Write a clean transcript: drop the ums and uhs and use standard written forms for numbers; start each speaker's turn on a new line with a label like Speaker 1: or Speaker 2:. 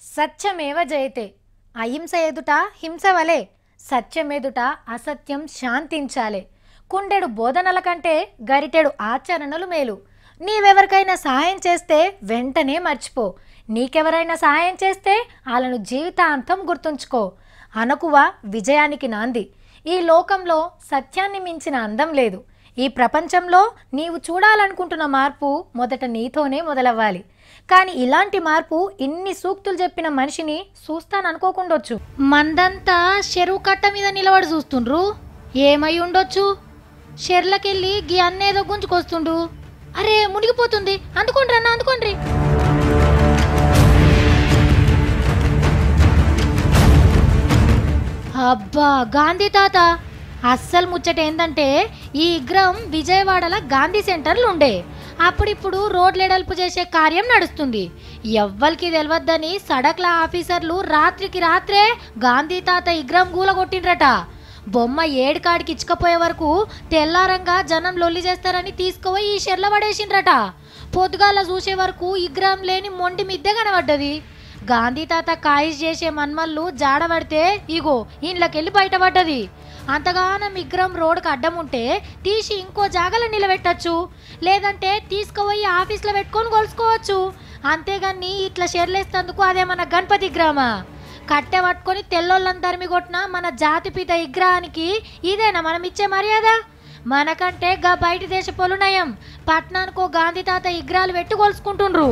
Speaker 1: సత్యమేవ జయతే అహింస ఎదుట హింస వలె సత్యమెదుట అసత్యం శాంతించాలే కుండెడు బోధనల కంటే గరిటెడు ఆచరణలు మేలు నీవెవరికైనా సహాయం చేస్తే వెంటనే మర్చిపో నీకెవరైనా సహాయం చేస్తే వాళ్ళను జీవితాంతం గుర్తుంచుకో అనకువ విజయానికి నాంది ఈ లోకంలో సత్యాన్ని మించిన అందం లేదు ఈ ప్రపంచంలో నీవు చూడాలనుకుంటున్న మార్పు మొదట నీతోనే మొదలవ్వాలి కానీ ఇలాంటి మార్పు ఇన్ని సూక్తులు చెప్పిన మనిషిని చూస్తాననుకోకుండొచ్చు మందంతా చెరువు కట్ట మీద నిలబడి చూస్తుండ్రు ఏమై ఉండొచ్చు చెర్లకెళ్ళి గీ అన్నేదో గుంజుకొస్తుండు అరే మునిగిపోతుంది అందుకోండి అన్న అందుకోండి అబ్బా గాంధీ తాత అస్సలు ముచ్చట ఏందంటే ఈ విగ్రహం విజయవాడల గాంధీ సెంటర్లు ఉండే అప్పుడిప్పుడు రోడ్లెడల్పు చేసే కార్యం నడుస్తుంది ఎవ్వరికి తెలియద్దని సడక్ల ఆఫీసర్లు రాత్రికి రాత్రే గాంధీ తాత విగ్రహం గూలగొట్టిండ్రట బొమ్మ ఏడుకాడికి ఇచ్చుకపోయే వరకు తెల్లారంగా జనం లొల్లి చేస్తారని తీసుకుపోయి ఈ షెర్ల పడేసిండ్రట పొద్దుగాల చూసే వరకు విగ్రహం లేని మొండి మిద్దె కనబడ్డది గాంధీ తాత కాయిష్ చేసే మన్మల్లు జాడబడితే ఇగో ఇంట్లోకెళ్ళి బయటపడ్డది అంతగానం విగ్రహం రోడ్డుకు అడ్డం ఉంటే తీసి ఇంకో జాగలో నిలబెట్టచ్చు లేదంటే తీసుకుపోయి ఆఫీస్లో పెట్టుకొని కొలుసుకోవచ్చు అంతేగాని ఇట్లా షెర్లేస్తందుకు అదేమన్నా గణపతి విగ్రహమా కట్టె పట్టుకొని తెల్లోళ్ళని తరిమి కొట్టిన మన జాతిపిత విగ్రహానికి ఇదేనా మనం ఇచ్చే మర్యాద మనకంటే గా బయట దేశ పొలునయం పట్నానికో గాంధీ తాత విగ్రహాలు పెట్టి కొలుసుకుంటుండ్రు